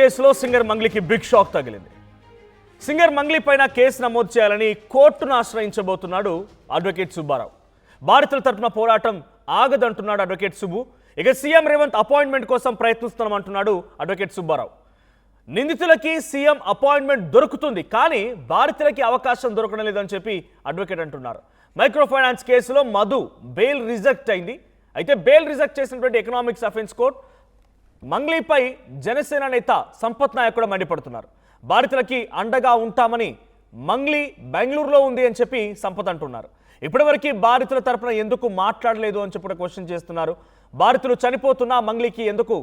కేసులో singer మంగ్లీకి big shock తగిలింది. Singer Mangli పైన కేసు నమోదు చేయాలని కోర్టును ఆశ్రయించబోతున్నాడు అడ్వకేట్ సుబ్బారావు. బాధితుల తరపున పోరాటం ఆగదంటున్నాడు అడ్వకేట్ సుబ్బు. ఇక సీఎం రేవంత్ అపాయింట్మెంట్ కోసం ప్రయత్నిస్తున్నామంటున్నాడు అడ్వకేట్ సుబ్బారావు. నిందితులకి సీఎం అపాయింట్మెంట్ దొరుకుతుంది, కానీ బాధితులకి అవకాశం దొరకడం లేదని చెప్పి అడ్వకేట్ అంటున్నారు. మైక్రో ఫైనాన్స్ కేసులో మధు బెయిల్ రిజెక్ట్ అయింది. అయితే బెయిల్ రిజెక్ట్ చేసినటువంటి ఎకనామిక్స్ అఫెన్స్ కోర్టు మంగ్లీపై జనసేన నేత సంపత్ నాయక్ కూడా మండిపడుతున్నారు. బాధితులకి అండగా ఉంటామని మంగ్లీ బెంగళూరులో ఉంది అని చెప్పి సంపత్ అంటున్నారు. ఇప్పటివరకు బాధితుల తరపున ఎందుకు మాట్లాడలేదు అని చెప్పి క్వశ్చన్ చేస్తున్నారు. బాధితులు చనిపోతున్నా మంగ్లీకి ఎందుకు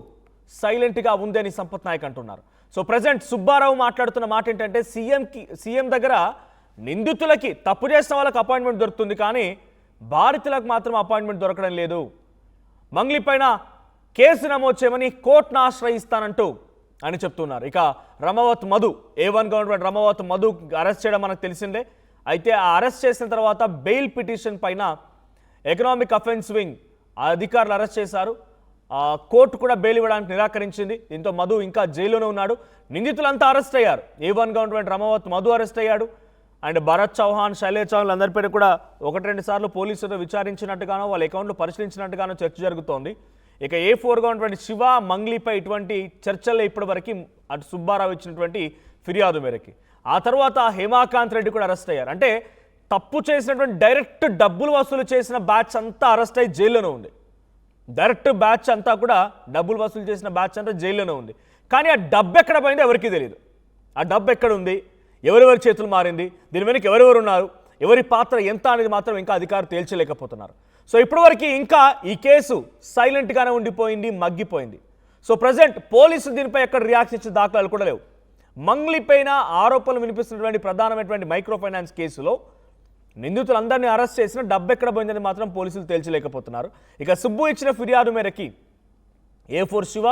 సైలెంట్గా ఉంది అని సంపత్ నాయక్ అంటున్నారు. సో ప్రజెంట్ సుబ్బారావు మాట్లాడుతున్న మాట ఏంటంటే సీఎం దగ్గర నిందితులకి తప్పు చేసిన వాళ్ళకి అపాయింట్మెంట్ దొరుకుతుంది, కానీ బాధితులకు మాత్రం అపాయింట్మెంట్ దొరకడం లేదు. మంగ్లీ పైన కేసు నమోదు చేయమని కోర్టును ఆశ్రయిస్తానంటూ అని చెప్తున్నారు. ఇక Ramavath Madhu A1 government Ramavath Madhu arrest చేయడం మనకు తెలిసిందే. అయితే ఆ అరెస్ట్ చేసిన తర్వాత బెయిల్ పిటిషన్ పైన ఎకనామిక్ అఫెన్స్ వింగ్ అధికారులు అరెస్ట్ చేశారు. కోర్టు కూడా బెయిల్ ఇవ్వడానికి నిరాకరించింది. దీంతో మధు ఇంకా జైల్లోనే ఉన్నాడు. నిందితులంతా అరెస్ట్ అయ్యారు. A1 government Ramavath Madhu arrest అయ్యాడు. అండ్ భరత్ చౌహాన్, శైలేష్ చౌహాన్ అందరిపైన కూడా 1-2 సార్లు పోలీసులు విచారించినట్టుగానో వాళ్ళ అకౌంట్లు పరిశీలించినట్టుగానో చర్చ జరుగుతోంది. ఇక A4 గవర్నమెంట్ శివ మంగ్లీపై ఇటువంటి చర్చల్లో ఇప్పటివరకు అటు సుబ్బారావు ఇచ్చినటువంటి ఫిర్యాదు మేరకి ఆ తర్వాత హేమాకాంత్ రెడ్డి కూడా అరెస్ట్ అయ్యారు. అంటే తప్పు చేసినటువంటి డైరెక్ట్ డబ్బులు వసూలు చేసిన బ్యాచ్ అంతా అరెస్ట్ అయ్యి జైల్లోనే ఉంది. డైరెక్ట్ బ్యాచ్ అంతా కూడా డబ్బులు వసూలు చేసిన బ్యాచ్ అంతా జైల్లోనే ఉంది. కానీ ఆ డబ్బు ఎక్కడ పోయిందో ఎవరికీ తెలియదు. ఆ డబ్బు ఎక్కడ ఉంది, ఎవరెవరి చేతులు మారింది, దీని వెనక ఎవరెవరు ఉన్నారు, ఎవరి పాత్ర ఎంత అనేది మాత్రం ఇంకా అధికారులు తేల్చలేకపోతున్నారు. సో ఇప్పటివరకు ఇంకా ఈ కేసు సైలెంట్గానే ఉండిపోయింది, మగ్గిపోయింది. సో ప్రజెంట్ పోలీసులు దీనిపై ఎక్కడ రియాక్షన్ ఇచ్చే దాఖలాలు కూడా లేవు. మంగ్లీ పైన ఆరోపణలు వినిపిస్తున్నటువంటి ప్రధానమైనటువంటి మైక్రో ఫైనాన్స్ కేసులో నిందితులందరినీ అరెస్ట్ చేసిన డబ్బు ఎక్కడ పోయిందని మాత్రం పోలీసులు తేల్చలేకపోతున్నారు. ఇక సుబ్బు ఇచ్చిన ఫిర్యాదు మేరకి A4 శివ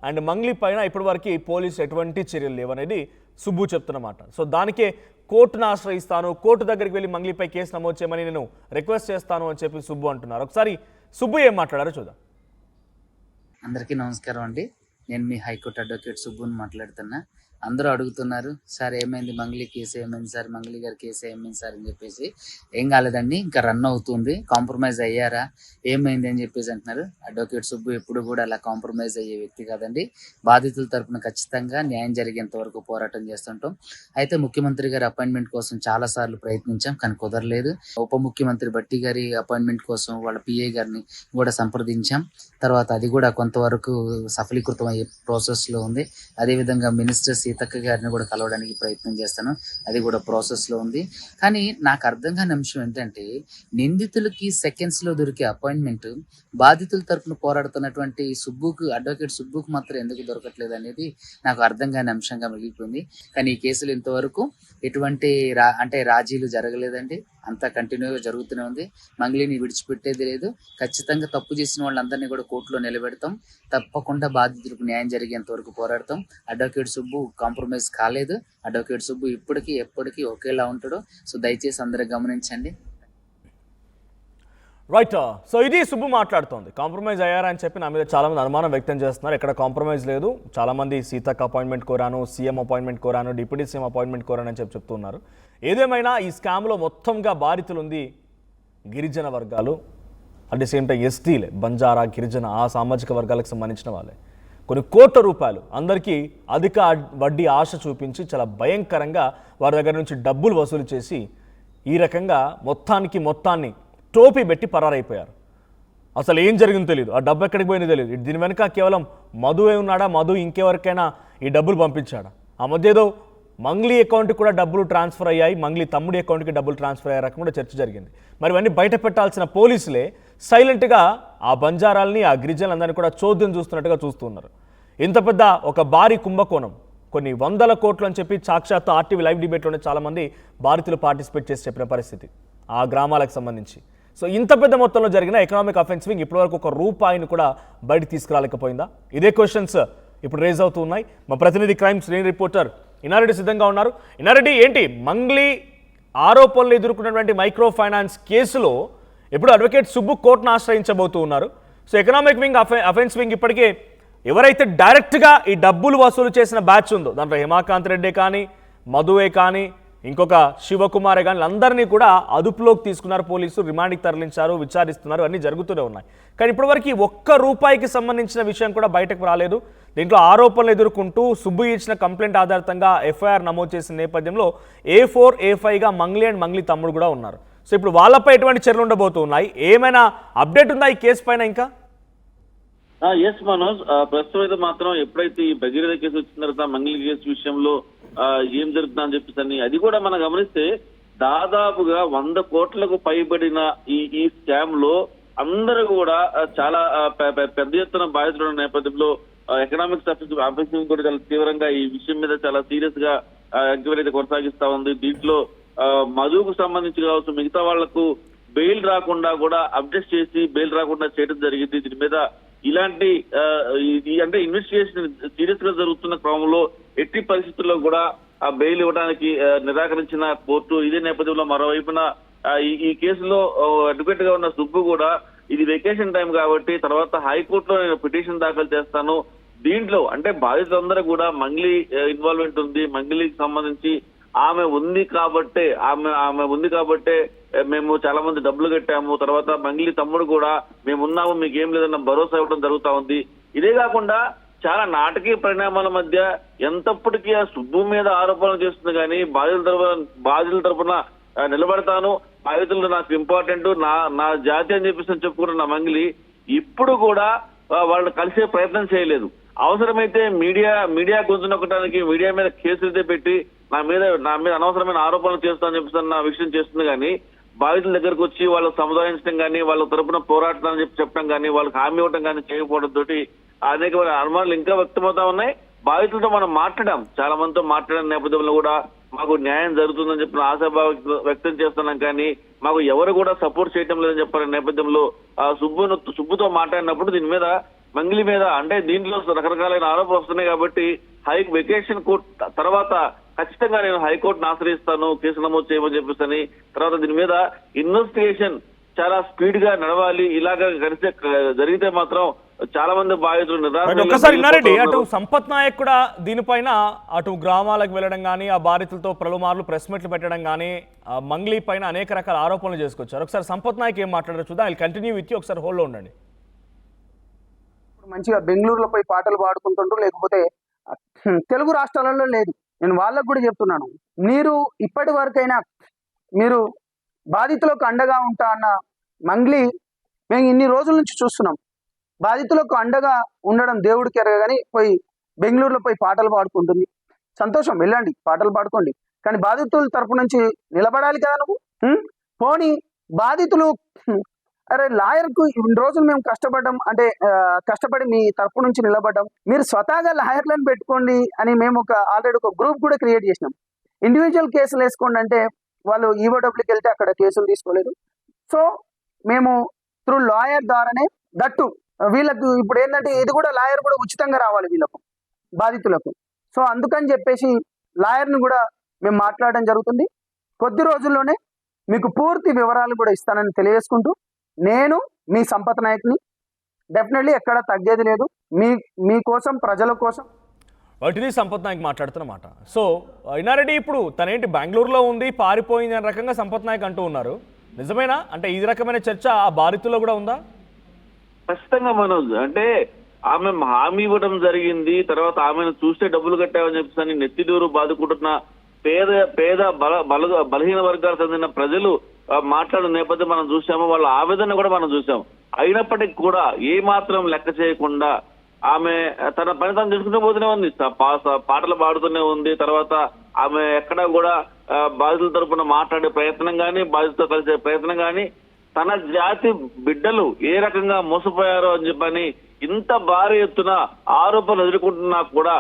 అండ్ మంగ్లీ పైన ఇప్పటివరకు పోలీసు ఎటువంటి చర్యలు లేవనేది సుబ్బు చెప్తున్నమాట. సో దానికే కోర్టును ఆశ్రయిస్తాను, కోర్టు దగ్గరికి వెళ్ళి మంగ్లీపై కేసు నమోదు చేయమని నేను రిక్వెస్ట్ చేస్తాను అని చెప్పి సుబ్బు అంటున్నారు. ఒకసారి సుబ్బు ఏం మాట్లాడారో చూద్దాం. అందరికీ నమస్కారం అండి. నేను మీ హైకోర్టు అడ్వకేట్ సుబ్బుని మాట్లాడుతున్నా. అందరూ అడుగుతున్నారు, సార్ ఏమైంది మంగ్లీ కేసు, ఏమైంది సార్ మంగ్లీ గారి కేసు ఏమైంది సార్ అని చెప్పేసి. ఏం కాలేదండి, ఇంకా రన్ అవుతుంది, కాంప్రమైజ్ అయ్యారా, ఏమైంది అని చెప్పేసి అంటున్నారు. అడ్వకేట్ సుబ్బు ఎప్పుడు కూడా అలా కాంప్రమైజ్ అయ్యే వ్యక్తి కాదండి. బాధితుల తరపున ఖచ్చితంగా న్యాయం జరిగేంత వరకు పోరాటం చేస్తుంటాం. అయితే ముఖ్యమంత్రి గారి అపాయింట్మెంట్ కోసం చాలా సార్లు ప్రయత్నించాం, కానీ కుదరలేదు. ఉప ముఖ్యమంత్రి భట్టి గారి అపాయింట్మెంట్ కోసం వాళ్ళ PA గారిని కూడా సంప్రదించాం. తర్వాత అది కూడా కొంతవరకు సఫలీకృతం అయ్యే ప్రాసెస్లో ఉంది. అదేవిధంగా మినిస్టర్ సీతక్క గారిని కూడా కలవడానికి ప్రయత్నం చేస్తాను, అది కూడా ప్రాసెస్లో ఉంది. కానీ నాకు అర్థం కాని అంశం ఏంటంటే, నిందితులకి సెకండ్స్లో దొరికే అపాయింట్మెంట్ బాధితుల తరపున పోరాడుతున్నటువంటి అడ్వకేట్ సుబ్బుకు మాత్రం ఎందుకు దొరకట్లేదు అనేది నాకు అర్థం కాని అంశంగా మిగిలిపోయింది. కానీ ఈ కేసులు ఇంతవరకు ఎటువంటి రాజీలు జరగలేదండి, అంతా కంటిన్యూగా జరుగుతూనే ఉంది. మంగ్లీని విడిచిపెట్టేది లేదు. ఖచ్చితంగా తప్పు చేసిన వాళ్ళందరినీ కూడా కోర్టులో నిలబెడతాం. తప్పకుండా బాధితులకు న్యాయం జరిగేంత వరకు పోరాడతాం. అడ్వకేట్ సుబ్బు కాంప్రమైజ్ కాలేదు. అడ్వకేట్ సుబ్బు ఇప్పటికీ ఎప్పటికీ ఒకేలా ఉంటాడు. సో దయచేసి అందరూ గమనించండి. రైట్. సో ఇది సుబ్బు మాట్లాడుతోంది. కాంప్రమైజ్ అయ్యారని చెప్పి నా మీద చాలామంది అనుమానం వ్యక్తం చేస్తున్నారు. ఎక్కడ కాంప్రమైజ్ లేదు, చాలామంది సీతక్క అపాయింట్మెంట్ కోరాను, సీఎం అపాయింట్మెంట్ కోరాను, డిప్యూటీ సీఎం అపాయింట్మెంట్ కోరాను అని చెప్తున్నారు. ఏదేమైనా ఈ స్కామ్లో మొత్తంగా బాధితులు ఉంది గిరిజన వర్గాలు, అట్ ది సేమ్ టైం ఎస్టీలే, బంజారా, గిరిజన ఆ సామాజిక వర్గాలకు సంబంధించిన వాళ్ళే. కొన్ని కోట్ల రూపాయలు అందరికీ అధిక వడ్డీ ఆశ చూపించి చాలా భయంకరంగా వారి దగ్గర నుంచి డబ్బులు వసూలు చేసి ఈ రకంగా మొత్తాన్ని టోపీ పెట్టి పరారైపోయారు. అసలు ఏం జరిగిందో తెలియదు, ఆ డబ్బు ఎక్కడికి పోయిందో తెలియదు. దీని వెనుక కేవలం మధువే ఉన్నాడా, మధు ఇంకెవరికైనా ఈ డబ్బులు పంపించాడా? ఆ మధ్య ఏదో మంగ్లీ అకౌంట్కి కూడా డబ్బులు ట్రాన్స్ఫర్ అయ్యాయి, మంగ్లీ తమ్ముడి అకౌంట్కి డబ్బులు ట్రాన్స్ఫర్ అయ్యే రకం కూడా చర్చ జరిగింది. మరి ఇవన్నీ బయట పెట్టాల్సిన పోలీసులే సైలెంట్గా ఆ బంజారాల్ని, ఆ గిరిజనులందరినీ కూడా చోద్యం చూస్తున్నట్టుగా చూస్తున్నారు. ఇంత పెద్ద ఒక భారీ కుంభకోణం, కొన్ని 100 కోట్లు అని చెప్పి సాక్షాత్తు RTV లైవ్ డిబేట్లోనే చాలామంది బాధితులు పార్టిసిపేట్ చేసి చెప్పిన పరిస్థితి ఆ గ్రామాలకు సంబంధించి. సో ఇంత పెద్ద మొత్తంలో జరిగిన ఎకనామిక్ అఫెన్స్ వింగ్ ఇప్పటివరకు ₹1 కూడా బయట తీసుకురాలేకపోయిందా? ఇదే క్వశ్చన్స్ ఇప్పుడు రేజ్ అవుతూ ఉన్నాయి. మా ప్రతినిధి క్రైమ్ శ్రేణి రిపోర్టర్ ఇనారెడ్డి సిద్ధంగా ఉన్నారు. ఇనారెడ్డి, ఏంటి మంగ్లీ ఆరోపణలు ఎదుర్కొన్నటువంటి మైక్రో ఫైనాన్స్ కేసులో ఇప్పుడు అడ్వకేట్ సుబ్బు కోర్టును ఆశ్రయించబోతూ ఉన్నారు. So economic wing offence wing ఇప్పటికే ఎవరైతే డైరెక్ట్గా ఈ డబ్బులు వసూలు చేసిన బ్యాచ్ ఉందో దాంట్లో హిమాకాంత్ రెడ్డి కానీ మధువే కానీ ఇంకొక శివకుమారే కానీ అందరినీ కూడా అదుపులోకి తీసుకున్నారు పోలీసులు, రిమాండ్కి తరలించారు, విచారిస్తున్నారు, అన్నీ జరుగుతూనే ఉన్నాయి. కానీ ఇప్పటివరకు ఒక్క రూపాయికి సంబంధించిన విషయం కూడా బయటకు రాలేదు. దీంట్లో ఆరోపణలు ఎదుర్కొంటూ సుబ్బు ఇచ్చిన కంప్లైంట్ ఆధారితంగా ఎఫ్ఐఆర్ నమోదు చేసిన నేపథ్యంలో A4, A5గా మంగ్లీ అండ్ మంగ్లీ తమ్ముడు కూడా ఉన్నారు. సో ఇప్పుడు వాళ్ళపై ఎటువంటి చర్యలు ఉండబోతున్నాయి, ఏమైనా అప్డేట్ ఉందా ఈ కేసు పైన ఇంకా? ఎస్ మనోజ్, ప్రస్తుతం అయితే మాత్రం ఎప్పుడైతే ఈ భగీరథ కేసు వచ్చిన తర్వాత మంగళ కేసు విషయంలో ఏం జరుగుతుందని చెప్పేసి అది కూడా మనం గమనిస్తే దాదాపుగా 100 కోట్లకు పైబడిన ఈ స్కామ్ లో అందరూ కూడా చాలా పెద్ద ఎత్తున బాధితుల నేపథ్యంలో ఎకనామిక్స్ ఆఫీసింగ్ కూడా చాలా తీవ్రంగా ఈ విషయం మీద చాలా సీరియస్ గా ఎంక్వైరీ అయితే కొనసాగిస్తా ఉంది. దీంట్లో మధుకు సంబంధించి కావచ్చు, మిగతా వాళ్లకు బెయిల్ రాకుండా కూడా అడ్జస్ట్ చేసి బెయిల్ రాకుండా చేయడం జరిగింది. దీని మీద ఇలాంటి అంటే ఇన్వెస్టిగేషన్ సీరియస్ గా జరుగుతున్న క్రమంలో ఎట్టి పరిస్థితుల్లో కూడా ఆ బెయిల్ ఇవ్వడానికి నిరాకరించిన కోర్టు. ఇదే నేపథ్యంలో మరోవైపున ఈ కేసులో అడ్వకేట్ గా ఉన్న సుబ్బు కూడా ఇది వెకేషన్ టైం కాబట్టి తర్వాత హైకోర్టులో నేను పిటిషన్ దాఖలు చేస్తాను, దీంట్లో అంటే బాధితులందరూ కూడా మంగ్లీ ఇన్వాల్వ్మెంట్ ఉంది, మంగ్లీకి సంబంధించి ఆమె ఉంది కాబట్టే మేము చాలా మంది డబ్బులు కట్టాము, తర్వాత మంగ్లీ తమ్ముడు కూడా మేము ఉన్నాము మీకేం లేదన్న భరోసా ఇవ్వడం జరుగుతా ఉంది. ఇదే కాకుండా చాలా నాటకీయ పరిణామాల మధ్య ఎంతప్పటికీ ఆ సుబ్బు మీద ఆరోపణలు చేస్తుంది కానీ బాధితుల తరపున నిలబడతాను, బాధితులు నాకు ఇంపార్టెంట్, నా జాతి అని చెప్పేసి చెప్పుకుంటున్న మంగ్లీ ఇప్పుడు కూడా వాళ్ళని కలిసే ప్రయత్నం చేయలేదు. అవసరమైతే మీడియా గొంతు నొక్కడానికి మీడియా మీద కేసులు పెట్టి నా మీద అనవసరమైన ఆరోపణలు చేస్తానని చెప్పేసి నా విషయం చేస్తుంది కానీ బాధితుల దగ్గరకు వచ్చి వాళ్ళకు సముదాయించడం కానీ వాళ్ళ తరపున పోరాటం అని చెప్పడం కానీ వాళ్ళకి హామీ ఇవ్వడం కానీ చేయకపోవడం తోటి అనేకమైన అనుమానాలు ఇంకా వ్యక్తమవుతా ఉన్నాయి. బాధితులతో మనం మాట్లాడాం, చాలా మందితో మాట్లాడిన నేపథ్యంలో కూడా మాకు న్యాయం జరుగుతుందని చెప్పిన ఆశాభావం వ్యక్తం చేస్తున్నాం కానీ మాకు ఎవరు కూడా సపోర్ట్ చేయడం లేదని చెప్పిన నేపథ్యంలో సుబ్బుతో మాట్లాడినప్పుడు దీని మీద మంగ్లీ మీద అంటే దీంట్లో రకరకాలైన ఆరోపణలు వస్తున్నాయి కాబట్టి వెకేషన్ కోర్ట్ తర్వాత ఖచ్చితంగా నేను హైకోర్టును ఆశ్రయిస్తాను, కేసు నమోదు చేయమని చెప్పేసి తర్వాత దీని మీద ఇన్వెస్టిగేషన్ చాలా స్పీడ్ గా నడవాలి. ఇలాగా జరిగితే మాత్రం చాలా మంది బాధితులు ఒక్కసారి ఇన్నారెడ్డి అటు సంపత్ నాయక్ కూడా దీనిపైన అటు గ్రామాలకు వెళ్ళడం కానీ ఆ బాధితులతో పలుమార్లు ప్రెస్ మీట్లు పెట్టడం కానీ మంగ్లీ పైన అనేక రకాల ఆరోపణలు చేసుకొచ్చారు. ఒకసారి సంపత్ నాయక్ ఏం మాట్లాడారు చూద్దాం. ఐ కంటిన్యూ విత్ యూ, ఒకసారి హోల్డ్లో ఉండండి. మంచిగా బెంగళూరులో పోయి పాటలు పాడుకుంటుంటారు, లేకపోతే తెలుగు రాష్ట్రాలలో లేదు. నేను వాళ్ళకు కూడా చెప్తున్నాను, మీరు ఇప్పటి వరకైనా మీరు బాధితులకు అండగా ఉంటా అన్న మంగ్లీ మేము ఇన్ని రోజుల నుంచి చూస్తున్నాం. బాధితులకు అండగా ఉండడం దేవుడికి ఎరగని పోయి బెంగళూరులో పోయి పాటలు పాడుకుంటుంది. సంతోషం, వెళ్ళండి పాటలు పాడుకోండి, కానీ బాధితుల తరపు నుంచి నిలబడాలి కదా నువ్వు. పోనీ బాధితులు అరే లాయర్కు ఇన్ని రోజులు మేము కష్టపడి మీ తరపు నుంచి నిలబడ్డాం, మీరు స్వతహాగా లాయర్లను పెట్టుకోండి అని మేము ఆల్రెడీ ఒక గ్రూప్ కూడా క్రియేట్ చేసినాం. ఇండివిజువల్ కేసులు వేసుకోండి అంటే వాళ్ళు ఈఓడబ్ల్యూకి వెళ్తే అక్కడ కేసులు తీసుకోలేదు. సో మేము త్రూ లాయర్ ద్వారానే దట్టు వీళ్ళకు ఇప్పుడు ఏంటంటే ఇది కూడా లాయర్ కూడా ఉచితంగా రావాలి వీళ్ళకు బాధితులకు. సో అందుకని చెప్పేసి లాయర్ని కూడా మేము మాట్లాడడం జరుగుతుంది. కొద్ది రోజుల్లోనే మీకు పూర్తి వివరాలు కూడా ఇస్తానని తెలియజేసుకుంటూ నేను మీ సంపత్ నాయక్ని డెఫినెట్లీ ఎక్కడ తగ్గేది లేదు. మీకోసం ప్రజల కోసం వాటిని సంపత్ నాయక్ మాట్లాడుతున్నమాట. సో ఇన్నారెడ్డి ఇప్పుడు తనేంటి బెంగళూరులో ఉంది, పారిపోయింది అనే రకంగా సంపత్ నాయక్ అంటూ ఉన్నారు. నిజమేనా? అంటే ఈ రకమైన చర్చ ఆ బాధితుల్లో కూడా ఉందా? ఖచ్చితంగా మనోజ్, అంటే ఆమె హామీ ఇవ్వడం జరిగింది, తర్వాత ఆమెను చూస్తే డబ్బులు కట్టామని చెప్పేసి నెత్తిదూరు బాదుకుంటున్న పేద బలహీన వర్గాలకు చెందిన ప్రజలు మాట్లాడిన నేపథ్యం మనం చూసాము, వాళ్ళ ఆవేదన కూడా మనం చూసాం. అయినప్పటికీ కూడా ఏ మాత్రం లెక్క చేయకుండా ఆమె తన పని తను చేసుకుంటూ పోతూనే ఉంది, పాటలు పాడుతూనే ఉంది. తర్వాత ఆమె ఎక్కడా కూడా బాధితుల తరపున మాట్లాడే ప్రయత్నం కానీ బాధితులతో కలిసే ప్రయత్నం కానీ తన జాతి బిడ్డలు ఏ రకంగా మోసపోయారో అని చెప్పని ఇంత భారీ ఎత్తున ఆరోపణలు ఎదుర్కొంటున్నా కూడా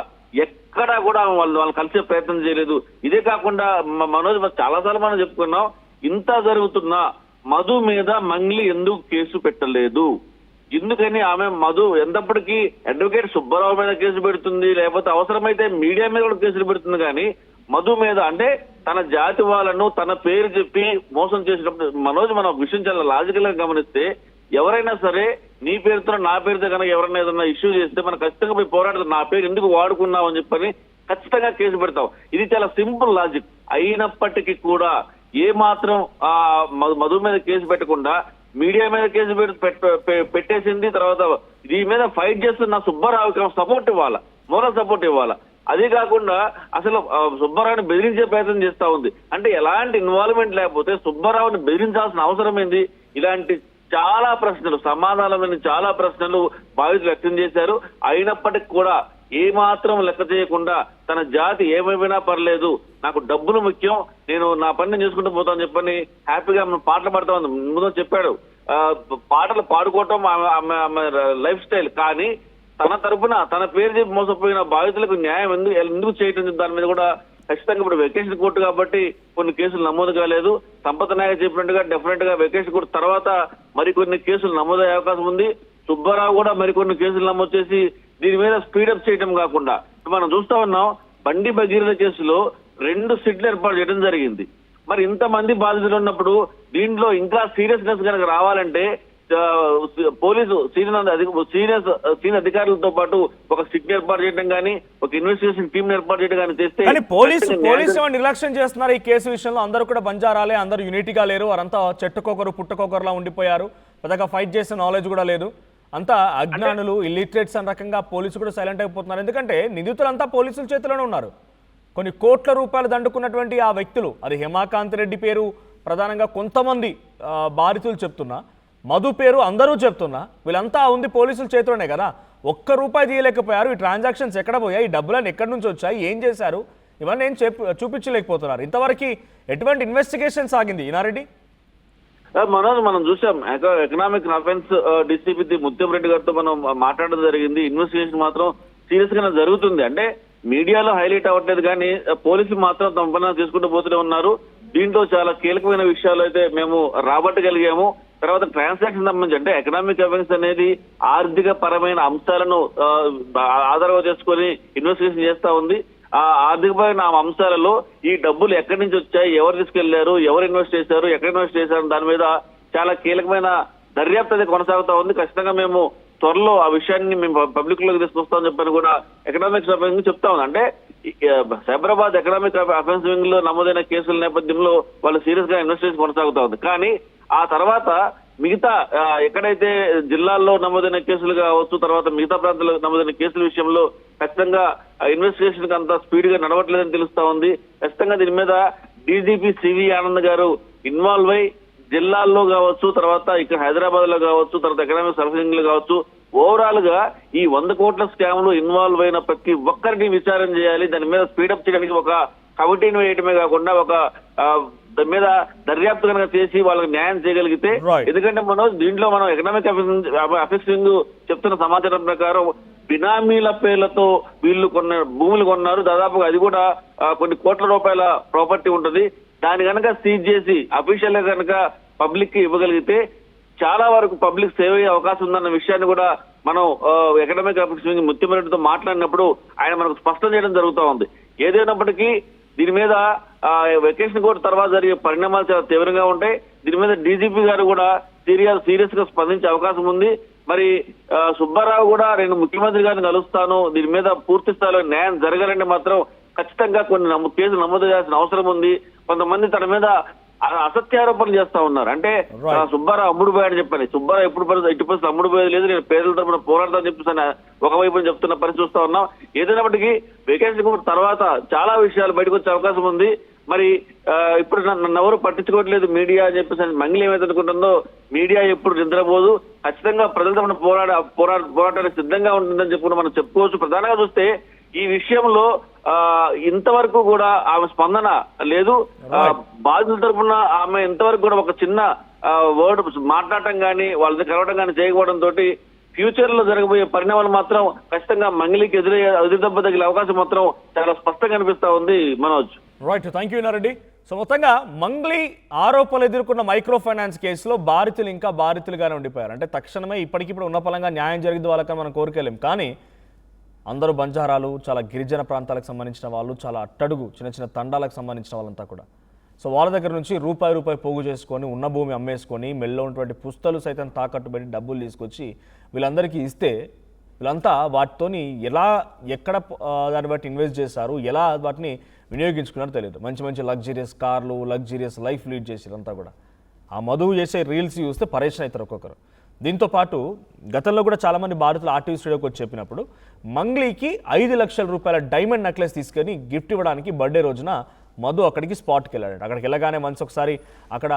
ఎక్కడా కూడా వాళ్ళు కలిసే ప్రయత్నం చేయలేదు. ఇదే కాకుండా మనోజ్ చాలాసార్లు మనం చెప్పుకున్నాం, ఇంత జరుగుతున్నా మధు మీద మంగ్లీ ఎందుకు కేసు పెట్టలేదు, ఎందుకని ఆమె మధు ఎంతప్పటికీ అడ్వకేట్ సుబ్బారావు మీద కేసు పెడుతుంది, లేకపోతే అవసరమైతే మీడియా మీద కూడా కేసులు పెడుతుంది, కానీ మధు మీద అంటే తన జాతి వాళ్ళను తన పేరు చెప్పి మోసం చేసినప్పుడు మనోజ్ మనం ఒక విషయం చాలా లాజికల్ గా గమనిస్తే ఎవరైనా సరే నీ పేరుతో నా పేరుతో కనుక ఎవరైనా ఏదైనా ఇష్యూ చేస్తే మనం ఖచ్చితంగా పోయి పోరాడతాం. నా పేరు ఎందుకు వాడుకున్నావు అని చెప్పని ఖచ్చితంగా కేసు పెడతాం. ఇది చాలా సింపుల్ లాజిక్. అయినప్పటికీ కూడా ఏ మాత్రం మధు మీద కేసు పెట్టకుండా మీడియా మీద కేసు పెట్టేసింది. తర్వాత దీని మీద ఫైట్ చేస్తున్న సుబ్బారావుకి సపోర్ట్ ఇవ్వాలా, మోరల్ సపోర్ట్ ఇవ్వాలా. అదే కాకుండా అసలు సుబ్బారావుని బెదిరించే ప్రయత్నం చేస్తా ఉంది. అంటే ఎలాంటి ఇన్వాల్వ్మెంట్ లేకపోతే సుబ్బారావుని బెదిరించాల్సిన అవసరం ఏంది? ఇలాంటి చాలా ప్రశ్నలు, సమాధానమైన చాలా ప్రశ్నలు బాధితులు వ్యక్తం చేశారు. అయినప్పటికీ కూడా ఏ మాత్రం లెక్క చేయకుండా తన జాతి ఏమైనా పర్లేదు, నాకు డబ్బులు ముఖ్యం, నేను నా పని చేసుకుంటూ పోతాను చెప్పని హ్యాపీగా పాటలు పాడతామని ముందు చెప్పాడు. పాటలు పాడుకోవటం ఆమె లైఫ్ స్టైల్. కానీ తన తరపున తన పేరు చెప్పి మోసపోయిన బాధితులకు న్యాయం ఎందుకు చేయటం, దాని మీద కూడా ఖచ్చితంగా ఇప్పుడు వెకేషన్ కోర్టు కాబట్టి కొన్ని కేసులు నమోదు కాలేదు. సంపత్ నాయక్ చెప్పినట్టుగా డెఫినెట్ గా వెకేషన్ కోర్టు తర్వాత మరికొన్ని కేసులు నమోదయ్యే అవకాశం ఉంది. సుబ్బారావు కూడా మరికొన్ని కేసులు నమోదు చేసి దీని మీద స్పీడప్ చేయడం కాకుండా మనం చూస్తా ఉన్నాం. బండి భగీరథ కేసులో 2 సిట్లు ఏర్పాటు చేయడం జరిగింది. మరి ఇంతమంది బాధితులు ఉన్నప్పుడు దీంట్లో ఇంకా సీరియస్నెస్ కనుక రావాలంటే పోలీసు సీనియర్ అధికారులతో పాటు ఒక సిట్ ఏర్పాటు చేయడం కానీ, ఒక ఇన్వెస్టిగేషన్ టీం ఏర్పాటు చేయడం కానీ చేస్తే. కానీ పోలీసు నిర్లక్ష్యం చేస్తున్నారు ఈ కేసు విషయంలో. అందరూ కూడా బంజారాలే, అందరూ యూనిటీగా లేరు, వారంతా చెట్టుకొకరు పుట్టకొకరులా ఉండిపోయారు. పెద్దగా ఫైట్ చేసే నాలెడ్జ్ కూడా లేదు. అంతా అజ్ఞానులు, ఇల్లిటరేట్స్ అనే రకంగా పోలీసు కూడా సైలెంట్ అయిపోతున్నారు. ఎందుకంటే నిందితులంతా పోలీసుల చేతిలోనే ఉన్నారు. కొన్ని కోట్ల రూపాయలు దండుకున్నటువంటి ఆ వ్యక్తులు, అది హేమాకాంత్ రెడ్డి పేరు ప్రధానంగా కొంతమంది బాధితులు చెప్తున్నా, మధు పేరు అందరూ చెప్తున్నా, వీళ్ళంతా ఉంది పోలీసుల చేతిలోనే కదా. ₹1 తీయలేకపోయారు. ఈ ట్రాన్సాక్షన్స్ ఎక్కడ పోయాయి, ఈ డబ్బులన్నీ ఎక్కడి నుంచి వచ్చాయి, ఏం చేశారు, ఇవన్నీ ఏం చూపించలేకపోతున్నారు. ఇంతవరకు ఎటువంటి ఇన్వెస్టిగేషన్ సాగింది ఇనారెడ్డి? మనోజ్, మనం చూసాం ఎకనామిక్ అఫెన్స్ డీసీపీ ముత్యం రెడ్డి గారితో మనం మాట్లాడడం జరిగింది. ఇన్వెస్టిగేషన్ మాత్రం సీరియస్ గానే జరుగుతుంది. అంటే మీడియాలో హైలైట్ అవ్వట్లేదు కానీ పోలీసులు మాత్రం తమ పని చేసుకుంటూ పోతూనే ఉన్నారు. దీంట్లో చాలా కీలకమైన విషయాలు అయితే మేము రాబట్టగలిగాము. తర్వాత ట్రాన్సాక్షన్ సంబంధించి అంటే ఎకనామిక్ అఫెన్స్ అనేది ఆర్థిక పరమైన అంశాలను ఆధారంగా చేసుకొని ఇన్వెస్టిగేషన్ చేస్తా ఉంది. ఆ ఆర్థికపరమైన అంశాలలో ఈ డబ్బులు ఎక్కడి నుంచి వచ్చాయి, ఎవరు తీసుకెళ్లారు, ఎవరు ఇన్వెస్ట్ చేశారు, ఎక్కడ ఇన్వెస్ట్ చేశారు, దాని మీద చాలా కీలకమైన దర్యాప్తు అయితే కొనసాగుతా ఉంది. ఖచ్చితంగా మేము త్వరలో ఆ విషయాన్ని మేము పబ్లిక్ లోకి తీసుకొస్తామని చెప్పని కూడా ఎకనామిక్స్ అఫెన్స్ చెప్తా ఉంది. అంటే సైబరాబాద్ ఎకనామిక్ అఫెన్స్ వింగ్ లో నమోదైన కేసుల నేపథ్యంలో వాళ్ళు సీరియస్ గా ఇన్వెస్టిగేషన్ కొనసాగుతా ఉంది. కానీ ఆ తర్వాత మిగతా ఎక్కడైతే జిల్లాల్లో నమోదైన కేసులు కావచ్చు, తర్వాత మిగతా ప్రాంతాల్లో నమోదైన కేసుల విషయంలో ఖచ్చితంగా ఇన్వెస్టిగేషన్ అంతా స్పీడ్ గా నడవట్లేదని తెలుస్తా ఉంది. ఖచ్చితంగా దీని మీద డీజీపీ సివి ఆనంద్ గారు ఇన్వాల్వ్ అయి జిల్లాల్లో కావచ్చు, తర్వాత ఇక్కడ హైదరాబాద్ లో కావచ్చు, తర్వాత ఎకనామిక్ సర్వీసింగ్ లో కావచ్చు, ఓవరాల్ గా ఈ 100 కోట్ల స్కామ్ లో ఇన్వాల్వ్ అయిన ప్రతి ఒక్కరిని విచారణ చేయాలి. దాని మీద స్పీడప్ చేయడానికి ఒక కమిటీని వేయటమే కాకుండా ఒక దాని మీద దర్యాప్తు కనుక చేసి వాళ్ళకి న్యాయం చేయగలిగితే, ఎందుకంటే దీంట్లో మనం ఎకనామిక్ అఫెన్స్ వింగ్ చెప్తున్న సమాచారం ప్రకారం బినామీల పేర్లతో వీళ్ళు భూములు కొన్నారు. దాదాపుగా అది కూడా కొన్ని కోట్ల రూపాయల ప్రాపర్టీ ఉంటుంది. దాని కనుక సీజ్ చేసి అఫీషియల్ గా కనుక పబ్లిక్ కి ఇవ్వగలిగితే చాలా వరకు పబ్లిక్ సేవ్ అయ్యే అవకాశం ఉందన్న విషయాన్ని కూడా మనం ఎకనామిక్ అఫెన్స్ వింగ్ ముత్యం రెడ్డితో మాట్లాడినప్పుడు ఆయన మనకు స్పష్టం చేయడం జరుగుతూ ఉంది. ఏదైనప్పటికీ దీని మీద వెకేషన్ కోర్టు తర్వాత జరిగే పరిణామాలు చాలా తీవ్రంగా ఉంటాయి. దీని మీద డీజీపీ గారు కూడా సీరియస్ గా స్పందించే అవకాశం ఉంది. మరి సుబ్బారావు కూడా నేను ముఖ్యమంత్రి గారిని కలుస్తాను, దీని మీద పూర్తి స్థాయిలో న్యాయం జరగాలంటే మాత్రం ఖచ్చితంగా కొన్ని కేసులు నమోదు చేయాల్సిన అవసరం ఉంది. కొంతమంది తన మీద అసత్యారోపణలు చేస్తా ఉన్నారు. అంటే సుబ్బారావు అమ్ముడు పోయాడని చెప్పని, సుబ్బారావు ఎట్టి పరిస్థితి అమ్ముడు పోయేది లేదు, నేను పేదల తరపున పోరాడతానని చెప్పేసి ఒకవైపు చెప్తున్న పరిస్థితి చూస్తా ఉన్నాం. ఏదైనప్పటికీ వెకేషన్ తర్వాత చాలా విషయాలు బయటకు వచ్చే అవకాశం ఉంది. మరి ఇప్పుడు నన్ను ఎవరు పట్టించుకోవట్లేదు మీడియా అని చెప్పేసి మంగిలి ఏమైతే అనుకుంటుందో, మీడియా ఎప్పుడు నిద్రపోదు, ఖచ్చితంగా ప్రజల తరపున పోరాటానికి సిద్ధంగా ఉంటుందని చెప్పి మనం చెప్పుకోవచ్చు. ప్రధానంగా చూస్తే ఈ విషయంలో ఇంతవరకు కూడా ఆమె స్పందన లేదు. బాధితుల తరఫున ఆమె ఇంతవరకు కూడా ఒక చిన్న వర్డ్ మాట్లాడటం కానీ వాళ్ళని కలవడం కానీ చేయకపోవడం తోటి ఫ్యూచర్ లో జరగబోయే పరిణామాలు మాత్రం ఖచ్చితంగా మంగిలికి ఎదురుదెబ్బ తగిలే అవకాశం మాత్రం చాలా స్పష్టంగా కనిపిస్తా ఉంది. Manoj, right, thank you Nareddy. So మొత్తంగా మంగ్లీ ఆరోపణలు ఎదుర్కొన్న మైక్రో ఫైనాన్స్ కేసులో బాధితులు ఇంకా బాధితులుగానే ఉండిపోయారు. అంటే తక్షణమే ఇప్పటికిప్పుడు ఉన్న పలంగా న్యాయం జరిగింది వాళ్ళకని మనం కోరుకోలేం. కానీ అందరూ బంజారాలు, చాలా గిరిజన ప్రాంతాలకు సంబంధించిన వాళ్ళు, చాలా అట్టడుగు చిన్న చిన్న తండాలకు సంబంధించిన వాళ్ళంతా కూడా సో వాళ్ళ దగ్గర నుంచి రూపాయి పోగు చేసుకొని ఉన్న భూమి అమ్మేసుకొని మెల్లో ఉన్నటువంటి పుస్తలు సైతం తాకట్టు పెట్టి డబ్బులు తీసుకొచ్చి వీళ్ళందరికీ ఇస్తే వీళ్ళంతా వాటితోని ఎలా ఎక్కడ దాన్ని బట్టి ఇన్వెస్ట్ చేశారు, ఎలా వాటిని వినియోగించుకున్నారో తెలియదు. మంచి మంచి లగ్జరియస్ కార్లు, లగ్జరియస్ లైఫ్ లీడ్ చేసారంతా కూడా. ఆ మధువు చేసే రీల్స్ చూస్తే పరేషాన్ అవుతారు ఒక్కొక్కరు. దీంతో పాటు గతంలో కూడా చాలామంది బాధితులు ఆర్టీవీ స్టూడియోకి వచ్చి చెప్పినప్పుడు మంగ్లీకి 5 లక్షల రూపాయల డైమండ్ నెక్లెస్ తీసుకొని గిఫ్ట్ ఇవ్వడానికి బర్త్డే రోజున మధు అక్కడికి స్పాట్కి వెళ్ళాడు. అక్కడికి వెళ్ళగానే మనసు ఒకసారి అక్కడ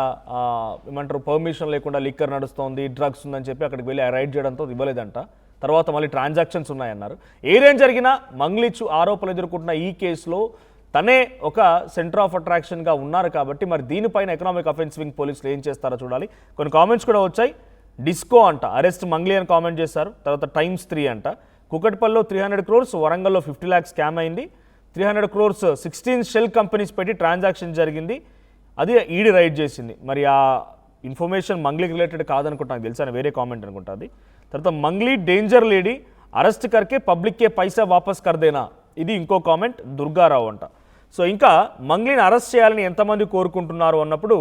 ఏమంటారు పర్మిషన్ లేకుండా లిక్కర్ నడుస్తోంది, డ్రగ్స్ ఉందని చెప్పి అక్కడికి వెళ్ళి రైడ్ చేయడంతో ఇవ్వలేదంట. తర్వాత మళ్ళీ ట్రాన్సాక్షన్స్ ఉన్నాయన్నారు. ఏదేం జరిగినా మంగ్లీ ఆరోపణలు ఎదుర్కొంటున్న ఈ కేసులో తనే ఒక సెంటర్ ఆఫ్ అట్రాక్షన్గా ఉన్నారు కాబట్టి మరి దీనిపైన ఎకనామిక్ అఫెన్స్ వింగ్ పోలీసులు ఏం చేస్తారో చూడాలి. కొన్ని కామెంట్స్ కూడా వచ్చాయి. డిస్కో అంట, అరెస్ట్ మంగ్లీ అని కామెంట్ చేశారు. తర్వాత ×3 అంట, కుకట్పల్లిలో 300 crores, వరంగల్లో 50 lakhs స్కామ్ అయింది, 300 crores 16 షెల్ కంపెనీస్ పెట్టి ట్రాన్సాక్షన్ జరిగింది, అది ఈడీ రైడ్ చేసింది. మరి ఆ ఇన్ఫర్మేషన్ మంగ్లీకి రిలేటెడ్ కాదనుకుంటాను, తెలుసా వేరే కామెంట్ అనుకుంటుంది. తర్వాత మంగ్లీ డేంజర్ లేడీ, అరెస్ట్ కర్కే పబ్లిక్కే పైసా వాపస్ కర్దేనా, ఇది ఇంకో కామెంట్ దుర్గారావు అంట. సో ఇంకా మంగ్లీని అరెస్ట్ చేయాలని ఎంతమంది కోరుకుంటున్నారు అన్నప్పుడు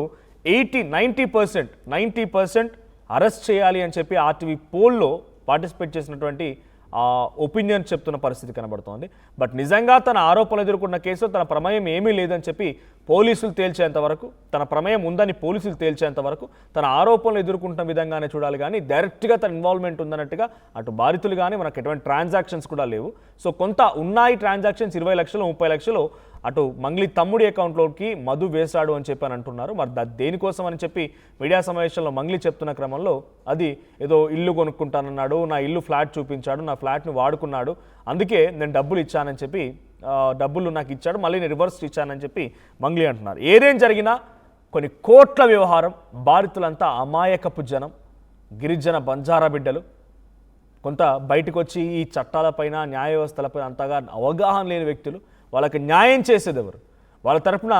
90% అరెస్ట్ చేయాలి అని చెప్పి ఆర్టీవీ పోల్లో పార్టిసిపేట్ చేసినటువంటి ఒపీనియన్ చెప్తున్న పరిస్థితి కనబడుతోంది. బట్ నిజంగా తన ఆరోపణలు ఎదుర్కొన్న కేసులో తన ప్రమేయం ఏమీ లేదని చెప్పి పోలీసులు తేల్చేంత వరకు, తన ప్రమేయం ఉందని పోలీసులు తేల్చేంత వరకు తన ఆరోపణలు ఎదుర్కొంటున్న విధంగానే చూడాలి కానీ డైరెక్ట్గా తన ఇన్వాల్వ్మెంట్ ఉందన్నట్టుగా అటు బాధితులు కానీ మనకు ఎటువంటి ట్రాన్సాక్షన్స్ కూడా లేవు. సో కొంత ఉన్నాయి ట్రాన్సాక్షన్స్, 20 లక్షలు 30 లక్షలు అటు మంగ్లీ తమ్ముడి అకౌంట్లోకి మధు వేశాడు అని చెప్పి అని అంటున్నారు. మరి దేనికోసం అని చెప్పి మీడియా సమావేశంలో మంగ్లీ చెప్తున్న క్రమంలో అది ఏదో ఇల్లు కొనుక్కుంటానన్నాడు, నా ఇల్లు ఫ్లాట్ చూపించాడు, నా ఫ్లాట్ని వాడుకున్నాడు, అందుకే నేను డబ్బులు ఇచ్చానని చెప్పి డబ్బులు నాకు ఇచ్చాడు, మళ్ళీ నేను రివర్స్ ఇచ్చానని చెప్పి మంగ్లీ అంటున్నారు. ఏదేం జరిగినా కొన్ని కోట్ల వ్యవహారం, బాధితులంతా అమాయకపు జనం, గిరిజన బంజారా బిడ్డలు, కొంత బయటకు వచ్చి ఈ చట్టాలపైన న్యాయ వ్యవస్థలపైన అంతగా అవగాహన లేని వ్యక్తులు. వాళ్ళకి న్యాయం చేసేది ఎవరు, వాళ్ళ తరఫున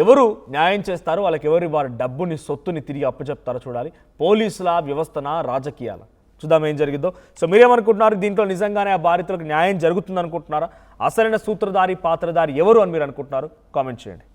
ఎవరు న్యాయం చేస్తారో, వాళ్ళకి ఎవరు వారి డబ్బుని సొత్తుని తిరిగి అప్పచెప్తారో చూడాలి. పోలీసుల వ్యవస్థన, రాజకీయాల చూద్దాం ఏం జరిగిందో. సో మీరేమనుకుంటున్నారు, దీంట్లో నిజంగానే ఆ బాధితులకు న్యాయం జరుగుతుంది అనుకుంటున్నారా, అసలైన సూత్రధారి పాత్రధారి ఎవరు అని మీరు అనుకుంటున్నారు, కామెంట్ చేయండి.